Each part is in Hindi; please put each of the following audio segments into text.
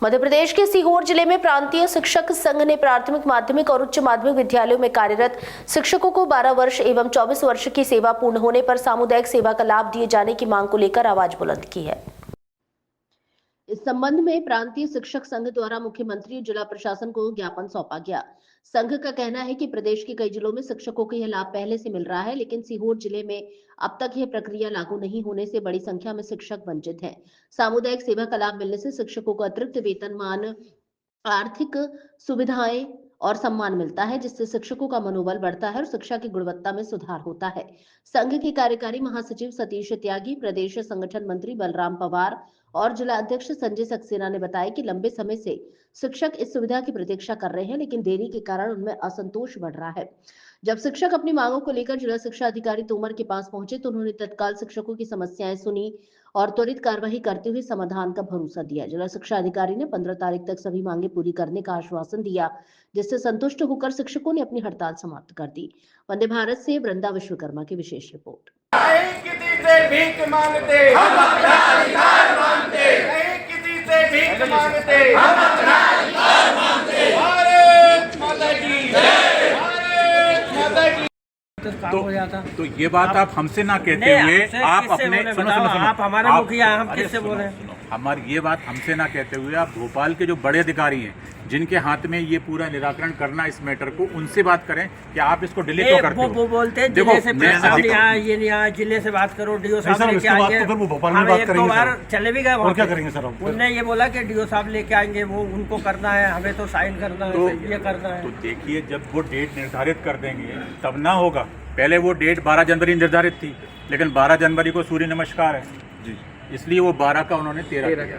मध्य प्रदेश के सीहोर जिले में प्रांतीय शिक्षक संघ ने प्राथमिक, माध्यमिक और उच्च माध्यमिक विद्यालयों में कार्यरत शिक्षकों को 12 वर्ष एवं 24 वर्ष की सेवा पूर्ण होने पर सामुदायिक सेवा का लाभ दिए जाने की मांग को लेकर आवाज बुलंद की है। इस संबंध में प्रांतीय शिक्षक संघ द्वारा मुख्यमंत्री और जिला प्रशासन को ज्ञापन सौंपा गया। संघ का कहना है कि प्रदेश के कई जिलों में शिक्षकों को यह लाभ पहले से मिल रहा है, लेकिन सीहोर जिले में अब तक यह प्रक्रिया लागू नहीं होने से बड़ी संख्या में शिक्षक वंचित हैं। सामुदायिक सेवा का लाभ मिलने से शिक्षकों को अतिरिक्त वेतनमान, आर्थिक सुविधाएं और सम्मान मिलता है, जिससे शिक्षकों का मनोबल बढ़ता है और शिक्षा की गुणवत्ता में सुधार होता है। संघ के कार्यकारी महासचिव सतीश त्यागी, प्रदेश संगठन मंत्री बलराम पवार और जिला अध्यक्ष संजय सक्सेना ने बताया कि लंबे समय से शिक्षक इस सुविधा की प्रतीक्षा कर रहे हैं, लेकिन देरी के कारण उनमें असंतोष बढ़ रहा है। जब शिक्षक अपनी मांगों को लेकर जिला शिक्षा अधिकारी तोमर के पास पहुंचे तो उन्होंने तत्काल शिक्षकों की समस्याएं सुनी और त्वरित कार्रवाई करते हुए समाधान का भरोसा दिया। जिला शिक्षा अधिकारी ने 15 तारीख तक सभी मांगे पूरी करने का आश्वासन दिया, जिससे संतुष्ट होकर शिक्षकों ने अपनी हड़ताल समाप्त कर दी। वंदे भारत से वृंदा विश्वकर्मा की विशेष रिपोर्ट। किसी से भीख मांगते, हम अपना अधिकार मांगते, नहीं किसी से भीख मांगते, हम अपना अधिकार मांगते। भारत माता की जय, भारत माता की। तो ये बात आप हमसे ना कहते हुए आप अपने सुनो, आप हमारे मुखिया, हम किससे बोले? हमारी ये बात हमसे ना कहते हुए आप भोपाल के जो बड़े अधिकारी हैं, जिनके हाथ में ये पूरा निराकरण करना इस मैटर को, उनसे बात करें कि आप इसको डिले क्यों करते हो? वो बोलते हैं जिले से ये नहीं आया, जिले से बात करो, डीओ साहब लेके आएंगे। हम एक दो बार चले भी गए, और क्या करेंगे सर? उनने ये बोला कि डीओ साहब लेके आएंगे, वो उनको करना है, हमें तो साइन करना है, ये करना है। तो देखिए, जब वो डेट निर्धारित कर देंगे तब ना होगा। पहले वो डेट 12 जनवरी निर्धारित थी, लेकिन 12 जनवरी को सूर्य नमस्कार है जी, इसलिए वो 12 का उन्होंने 13 किया,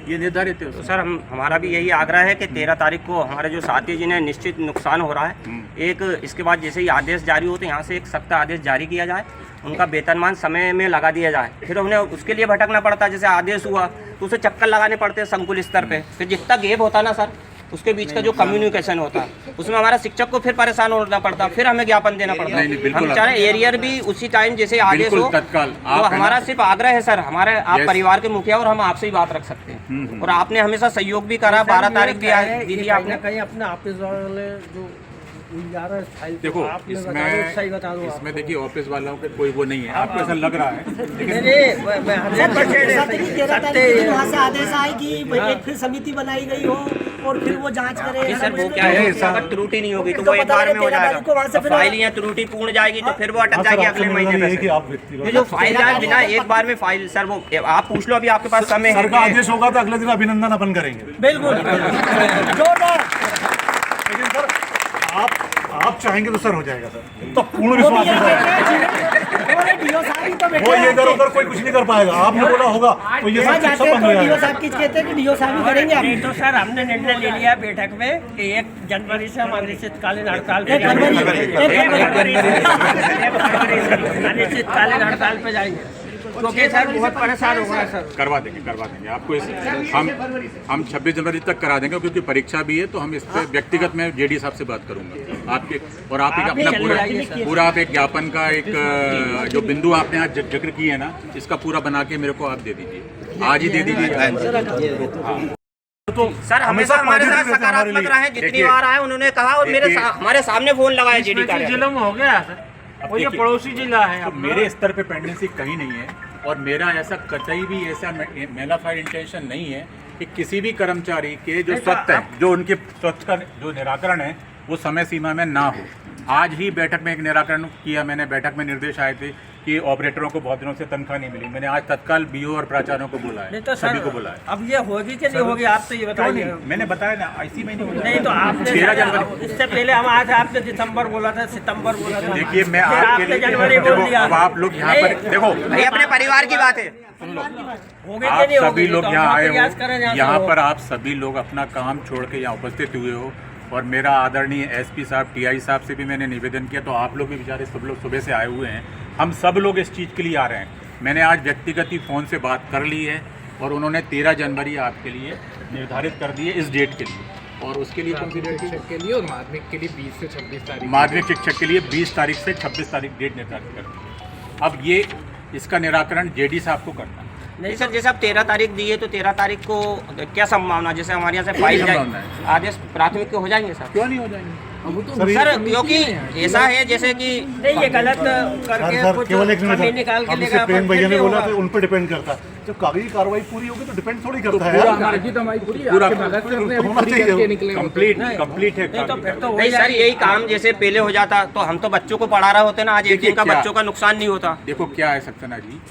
ये निर्धारित है। तो सर हमारा भी यही आग्रह है कि 13 तारीख को हमारे जो साथी जिन्हें निश्चित नुकसान हो रहा है, एक इसके बाद जैसे ही आदेश जारी हो तो यहाँ से एक सख्त आदेश जारी किया जाए, उनका वेतनमान समय में लगा दिया जाए। फिर उन्हें उसके लिए भटकना पड़ता, जैसे आदेश हुआ तो उसे चक्कर लगाने पड़ते हैं संकुल स्तर पे। फिर जितना गैप होता ना सर, उसके बीच का जो कम्युनिकेशन होता है, उसमें हमारा शिक्षक को फिर परेशान होना पड़ता, फिर हमें ज्ञापन देना पड़ता है। हम चाह रहे एरियर भी उसी टाइम जैसे आदेश हो तत्काल। तो हमारा सिर्फ आग्रह है सर, हमारे आप परिवार के मुखिया और हम आपसे ही बात रख सकते हैं, और आपने हमेशा सहयोग भी करा। 12 तारीख भी दी थी आपने। कहीं अपने ऑफिस वाले जो देखो, इसमें देखिए ऑफिस वालों के कोई वो नहीं है, आपको ऐसा लग रहा है, वहाँ से आदेश आए कि एक फिर समिति बनाई गई हो और फिर वो जांच करे। सर वो क्या है, अगर त्रुटि नहीं होगी तो वो एक बार में हो जाएगा। फाइल या त्रुटि पूर्ण जाएगी तो फिर वो अटक जाएगी अगले महीने तक। जो फाइल जाए बिना एक बार में फाइल, सर वो आप पूछ लो, अभी आपके पास समय है। सरकार आदेश होगा तो अगले दिन अभिनंदन अपन करेंगे। बिल्कुल लेकिन सर आप चाहेंगे तो सर हो जाएगा सर, तो पूर्ण विश्वास वो ये इधर उधर कोई कुछ नहीं कर पाएगा। आपने बोला होगा तो ये सब बंद हो जाएगा। डीओ साहब कहते हैं कि डीओ साहब ही करेंगे। नहीं तो सर हमने निर्णय ले लिया बैठक में कि 1 जनवरी से हम अनिश्चितकालीन हड़ताल पे अनिश्चितकालीन हड़ताल पे जाएंगे, क्योंकि सर बहुत परेशान हो गए सर। करवा देंगे आपको हम 26 जनवरी तक करा देंगे, क्योंकि परीक्षा भी है। तो हम इस पर व्यक्तिगत में जेडी साहब से बात करूंगा आपके, और आप एक अपना पूरा आप एक ज्ञापन का एक जो बिंदु आपने आज जिक्र किए है ना, इसका पूरा बना के मेरे को आप दे दीजिए, आज ही दे दीजिए। तो सर हमेशा हमारे साथ सकारात्मक रहे, जितनी बार आए उन्होंने कहा, और हमारे सामने फोन लगाया जेडी का। जिलों में हो गया सर, वो ये पड़ोसी जिला है। तो मेरे स्तर पे पेंडेंसी कहीं नहीं है, और मेरा ऐसा कतई भी ऐसा मैनिफाइड इंटेंशन नहीं है कि किसी भी कर्मचारी के जो स्वत्व है, जो उनके स्वत्व का जो निराकरण है, वो समय सीमा में ना हो। आज ही बैठक में एक निराकरण किया मैंने। बैठक में निर्देश आए थे कि ऑपरेटरों को बहुत दिनों से तनख्वाह नहीं मिली। मैंने आज तत्काल बीओ और प्राचार्यों को बुलाया, तो सभी को बुलाया। अब ये होगी कि नहीं होगी, आप तो ये बताइए। मैंने बताया ना, इसी महीने नहीं तो आपने 13 जनवरी, इससे पहले हम आज आपने दिसंबर बोला था, सितंबर बोला था। देखिए मैं आपके लिए जनवरी बोल दिया। अब आप लोग यहाँ पर देखो, ये अपने परिवार की बात है। आप सभी लोग यहाँ आए हो, यहाँ पर आप सभी लोग अपना काम छोड़ के यहाँ उपस्थित हुए हो, और मेरा आदरणीय एसपी साहब, टीआई साहब से भी मैंने निवेदन किया। तो आप लोग भी बेचारे सब लोग सुबह से आए हुए हैं, हम सब लोग इस चीज़ के लिए आ रहे हैं। मैंने आज व्यक्तिगत ही फ़ोन से बात कर ली है, और उन्होंने 13 जनवरी आपके लिए निर्धारित कर दी है इस डेट के लिए, और उसके लिए कौन सी डेट के लिए, और माध्यमिक के लिए 20 से 26 तारीख, माध्यमिक शिक्षक के लिए 20 तारीख से 26 तारीख डेट निर्धारित कर दी है। अब ये इसका निराकरण जेडी साहब को करना है। नहीं सर, जैसे आप 13 तारीख दिए तो 13 तारीख को क्या संभावना, जैसे हमारे यहाँ से फाइल जाए आदेश प्राथमिक के हो जाएंगे सर? क्यों नहीं हो जाएंगे? सर क्योंकि ऐसा है जैसे कि नहीं, ये गलत करके सर कुछ केवल एक मिनट हमें निकाल के अब लेगा, जैसे प्रेम भैया ने नहीं बोला होगा। तो उन पर डिपेंड करता है। जब कागजी कार्रवाई पूरी होगी तो डिपेंड थोड़ी करता है पूरा यार। हमारी जीत हमारी पूरी पूरा आपके भगत से अपने अभी होना पूरी चाहिए। करके निकले हो। कंप्लीट है नहीं तो फिर तो हो नहीं सर, जाएगी। यही काम जैसे पहले हो जाता तो हम तो बच्चों को पढ़ा रहे होते ना, आज एक देखिए दिन का क्या- बच्चों का नुकसान नहीं होता। देखो क्या है सक्सेना जी,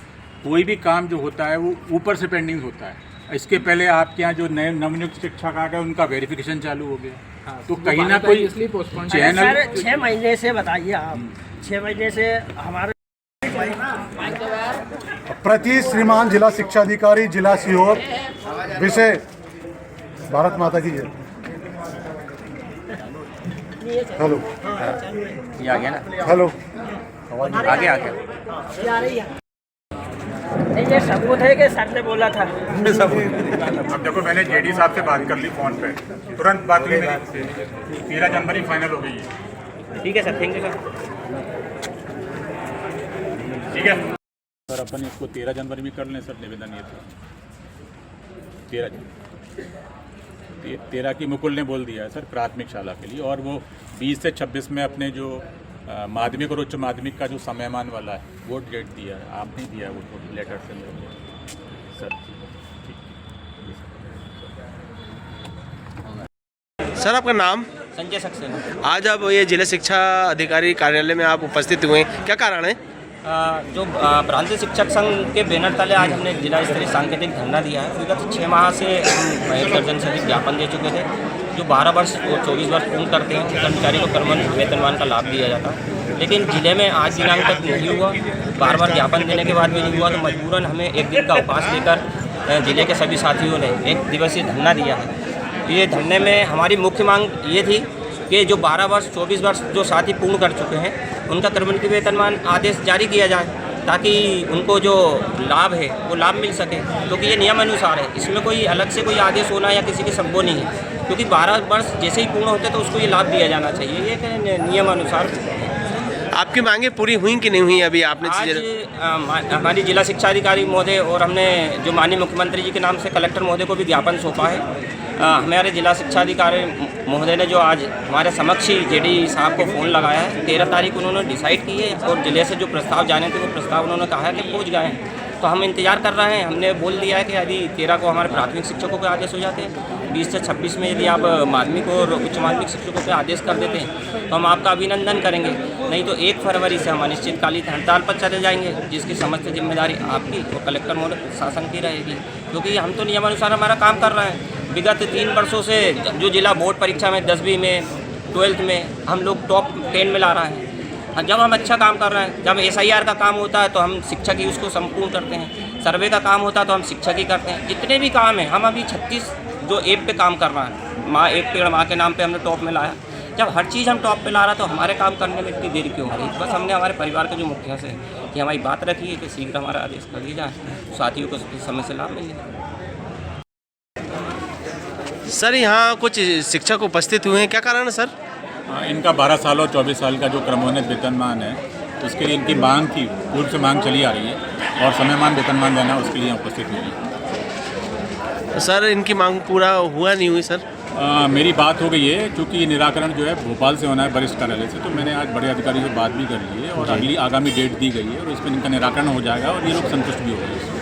कोई भी काम जो होता है वो ऊपर से पेंडिंग होता है। इसके पहले आपके यहाँ जो नए नवनियुक्त शिक्षक आ गए उनका वेरिफिकेशन चालू हो गया, तो कहीं ना कोई इसलिए पोस्टपोन चैनल सर 6 महीने से बताइए आप, 6 महीने से हमारे प्रति श्रीमान जिला शिक्षा अधिकारी जिला सीहोर, विषय भारत माता की जय। हेलो ये आ गया ना, हेलो आगे आ गया। नहीं, ये सबूत है कि सर ने बोला था। अब देखो मैंने जेडी साहब से बात कर ली फोन पे, तुरंत बात हुई मेरी, 13 जनवरी फाइनल हो गई है। ठीक है सर, थैंक यू सर। ठीक है सर, अपन इसको 13 जनवरी में कर लें सर, निवेदन ये था 13 की मुकुल ने बोल दिया है सर प्राथमिक शाला के लिए, और वो 20 से 26 में अपने जो माध्यमिक और उच्च माध्यमिक का जो समयमान वाला है वो डेट दिया है, आपने दिया है वो लेटर से सर। सर आपका नाम? संजय सक्सेना। आज आप ये जिला शिक्षा अधिकारी कार्यालय में आप उपस्थित हुए हैं, क्या कारण है? जो प्रांतीय शिक्षक संघ के बैनर तले आज हमने जिला स्तरीय सांकेतिक धरना दिया है। विगत 6 माह से हम 1 दर्जन से अधिक ज्ञापन दे चुके थे। जो 12 वर्ष और 24 वर्ष पूर्ण करते हैं कर्मचारी को क्रमश वेतनमान का लाभ दिया जाता है, लेकिन जिले में आज दिनांक तक नहीं हुआ। बार ज्ञापन देने के बाद भी नहीं हुआ, तो मजबूरन हमें एक दिन का अवकाश लेकर जिले के सभी साथियों ने 1 दिवसीय धरना दिया है। ये धरने में हमारी मुख्य मांग ये थी कि जो 12 वर्ष 24 वर्ष जो साथी पूर्ण कर चुके हैं उनका क्रमनिक वेतनमान आदेश जारी किया जाए, ताकि उनको जो लाभ है वो लाभ मिल सके, क्योंकि ये नियम अनुसार है। इसमें कोई अलग से कोई आदेश होना या किसी के संभव नहीं है, क्योंकि 12 वर्ष जैसे ही पूर्ण होते तो उसको ये लाभ दिया जाना चाहिए, ये नियम अनुसार। आपकी मांगे पूरी हुई कि नहीं हुई अभी आपने? आज हमारी जिला शिक्षा अधिकारी महोदय और हमने जो माननीय मुख्यमंत्री जी के नाम से कलेक्टर महोदय को भी ज्ञापन सौंपा है। हमारे जिला शिक्षा अधिकारी महोदय ने जो आज हमारे समक्ष ही जेडी साहब को फ़ोन लगाया है, 13 तारीख उन्होंने डिसाइड की है, और जिले से जो प्रस्ताव जाने थे वो प्रस्ताव उन्होंने कहा है कि पहुँच गए हैं। तो हम इंतजार कर रहे हैं। हमने बोल दिया है कि यदि 13 को हमारे प्राथमिक शिक्षकों के आदेश हो जाते हैं, 20 से 26 में यदि आप माध्यमिक और उच्च माध्यमिक शिक्षकों के आदेश कर देते हैं तो हम आपका अभिनंदन करेंगे, नहीं तो 1 फरवरी से हम अनिश्चितकालीन हड़ताल पर चले जाएंगे, जिसकी समस्त जिम्मेदारी आपकी और कलेक्टर महोदय शासन की रहेगी, क्योंकि हम तो नियमानुसार हमारा काम कर रहे हैं। विगत 3 वर्षों से जो जिला बोर्ड परीक्षा में 10वीं में 12th में हम लोग टॉप 10 में ला रहे हैं। जब हम अच्छा काम कर रहे हैं, जब SIR का काम होता है तो हम शिक्षक ही उसको संपूर्ण करते हैं, सर्वे का काम होता है तो हम शिक्षक ही करते हैं। जितने भी काम हैं, हम अभी 36 जो ऐप पे काम कर रहे हैं, माँ एक पेड़ माँ के नाम पे हमने टॉप में लाया। जब हर चीज़ हम टॉप पे ला रहा तो हमारे काम करने में इतनी देरी क्यों हो रही? बस हमने हमारे परिवार के जो मुखिया से कि हमारी बात रखी है कि शीघ्र हमारा आदेश कर दिया जाए, साथियों को समय से लाभ मिल जाए। सर यहाँ कुछ शिक्षक उपस्थित हुए हैं, क्या कारण है सर? इनका 12 साल और 24 साल का जो क्रमोन्नत वेतनमान है उसके लिए इनकी मांग थी, पूर्व से मांग चली आ रही है, और समयमान वेतनमान देना उसके लिए उपस्थित हुई है। सर इनकी मांग पूरा हुआ नहीं हुई सर? मेरी बात हो गई है, क्योंकि ये निराकरण जो है भोपाल से होना है वरिष्ठ कार्यालय से, तो मैंने आज बड़े अधिकारी से बात भी कर ली है और अगली आगामी डेट दी गई है और इस पर इनका निराकरण हो जाएगा और ये लोग संतुष्ट भी हो गए।